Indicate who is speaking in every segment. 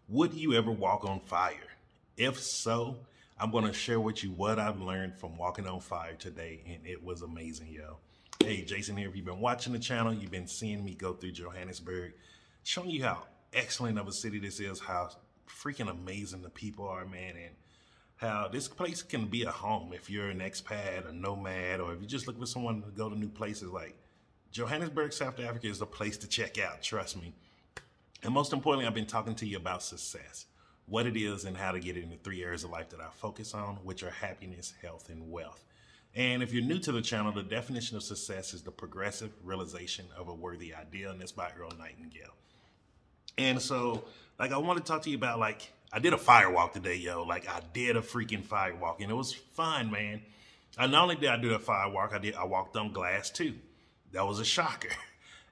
Speaker 1: Would you ever walk on fire? If so, I'm going to share with you what I've learned from walking on fire today, and it was amazing, yo. Hey, Jason here. If you've been watching the channel, you've been seeing me go through Johannesburg, showing you how excellent of a city this is, how freaking amazing the people are, man, and how this place can be a home if you're an expat, a nomad, or if you just look for someone to go to new places. Like Johannesburg, South Africa is a place to check out, trust me. And most importantly, I've been talking to you about success, what it is and how to get it in the 3 areas of life that I focus on, which are happiness, health, and wealth. And if you're new to the channel, the definition of success is the progressive realization of a worthy ideal, and it's by Earl Nightingale. And so, I want to talk to you about, I did a fire walk today, yo. I did a freaking fire walk, and it was fun, man. And not only did I do a fire walk, I walked on glass, too. That was a shocker.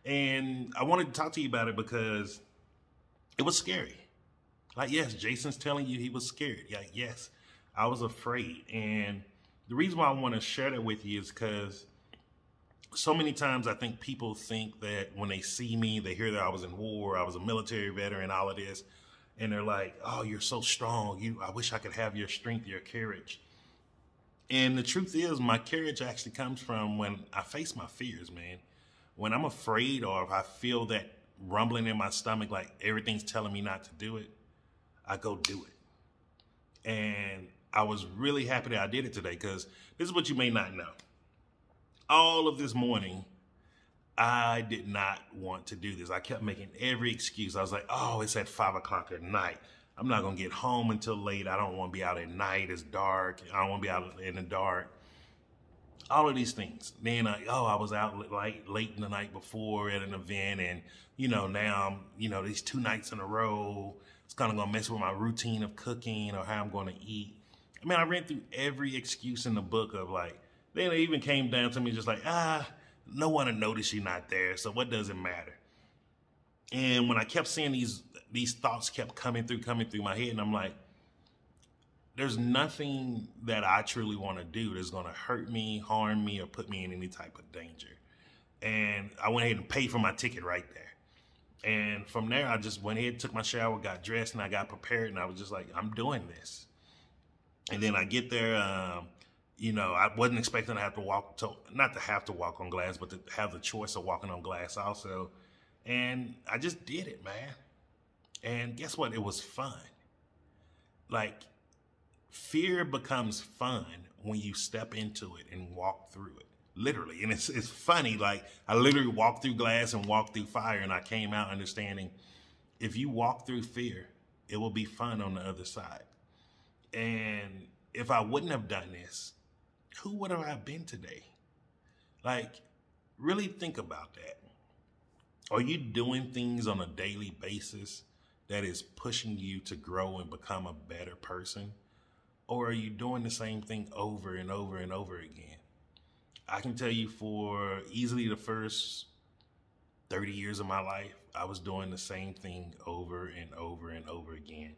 Speaker 1: And I wanted to talk to you about it because it was scary. Yes, Jason's telling you he was scared. Yes, I was afraid. And the reason why I want to share that with you is because so many times I think people think that when they see me, they hear that I was in war, I was a military veteran, all of this, and they're like, oh, you're so strong. I wish I could have your strength, your courage. And the truth is, my courage actually comes from when I face my fears, man. When I'm afraid, or if I feel that rumbling in my stomach, like everything's telling me not to do it, I go do it. And I was really happy that I did it today, because this is what you may not know. All of this morning, I did not want to do this. I kept making every excuse. I was like, oh, it's at 5 o'clock at night. I'm not going to get home until late. I don't want to be out at night. It's dark. I don't want to be out in the dark. All of these things. Then I was out late in the night before at an event, and now I'm, these 2 nights in a row, it's kind of gonna mess with my routine of cooking or how I'm gonna eat. I mean, I ran through every excuse in the book of then it even came down to me just no one will notice you're not there, so what does it matter? And when I kept seeing these thoughts kept coming through my head, and I'm like, there's nothing that I truly want to do that's going to hurt me, harm me, or put me in any type of danger. And I went ahead and paid for my ticket right there. And from there, I just went ahead, took my shower, got dressed, and I got prepared. And I was just like, I'm doing this. And then I get there, I wasn't expecting to have to not to have to walk on glass, but to have the choice of walking on glass also. And I just did it, man. And guess what? It was fun. Fear becomes fun when you step into it and walk through it, literally. And it's funny, I literally walked through glass and walked through fire, and I came out understanding if you walk through fear, it will be fun on the other side. And if I wouldn't have done this, who would I have been today? Really think about that. Are you doing things on a daily basis that is pushing you to grow and become a better person? Or are you doing the same thing over and over and over again? I can tell you for easily the first 30 years of my life, I was doing the same thing over and over and over again.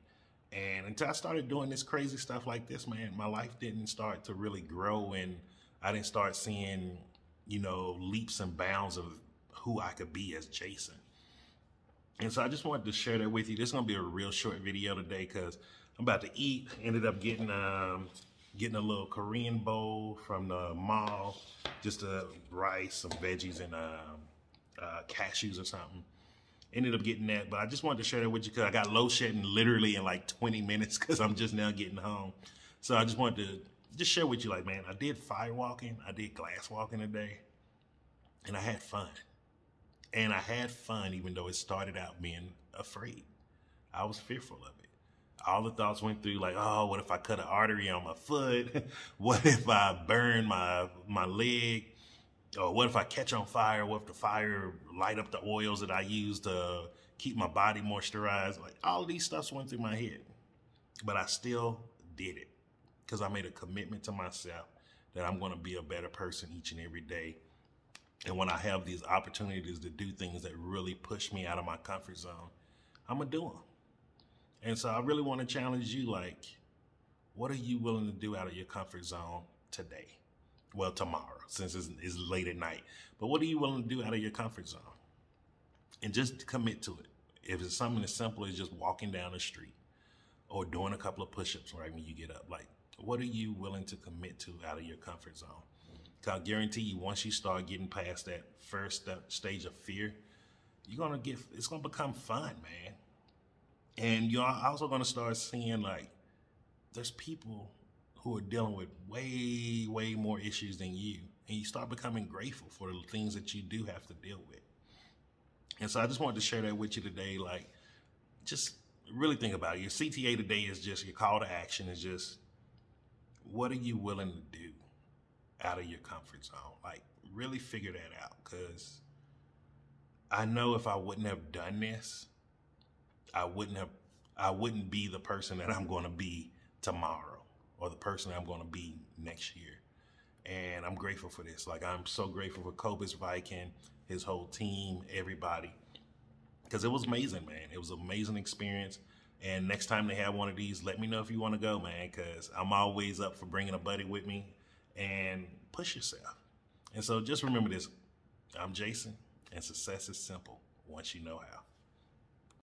Speaker 1: And until I started doing this crazy stuff like this, man, my life didn't start to really grow, and I didn't start seeing, leaps and bounds of who I could be as Jason. And so I just wanted to share that with you. This is going to be a real short video today because I'm about to eat. Ended up getting a little Korean bowl from the mall, just rice, some veggies, and cashews or something. Ended up getting that, but I just wanted to share that with you because I got load shedding literally in 20 minutes because I'm just now getting home. So I just wanted to just share with you, man, I did fire walking, I did glass walking today, and I had fun. And I had fun even though it started out being afraid. I was fearful of it. All the thoughts went through oh, what if I cut an artery on my foot? What if I burn my leg? Or what if I catch on fire? What if the fire light up the oils that I use to keep my body moisturized? All of these stuffs went through my head. But I still did it because I made a commitment to myself that I'm going to be a better person each and every day. And when I have these opportunities to do things that really push me out of my comfort zone, I'm going to do them. And so I really want to challenge you, what are you willing to do out of your comfort zone today? Well, tomorrow, since it's late at night. But what are you willing to do out of your comfort zone? And just commit to it. If it's something as simple as just walking down the street or doing a couple of push-ups right when you get up, like, what are you willing to commit to out of your comfort zone? Because I guarantee you, once you start getting past that first stage of fear, it's gonna become fun, man. And you're also gonna start seeing, like, there's people who are dealing with way, way more issues than you. And you start becoming grateful for the things that you do have to deal with. And so I just wanted to share that with you today. Like, just really think about it. Your CTA today is just, your call to action is just, what are you willing to do out of your comfort zone? Like, really figure that out. Because I know if I wouldn't have done this, I wouldn't be the person that I'm going to be tomorrow, or the person I'm going to be next year. And I'm grateful for this. Like, I'm so grateful for Cobus Viking, his whole team, everybody, because it was amazing, man. It was an amazing experience. And next time they have one of these, let me know if you want to go, man, because I'm always up for bringing a buddy with me. And push yourself. And so just remember this. I'm Jason, and success is simple once you know how.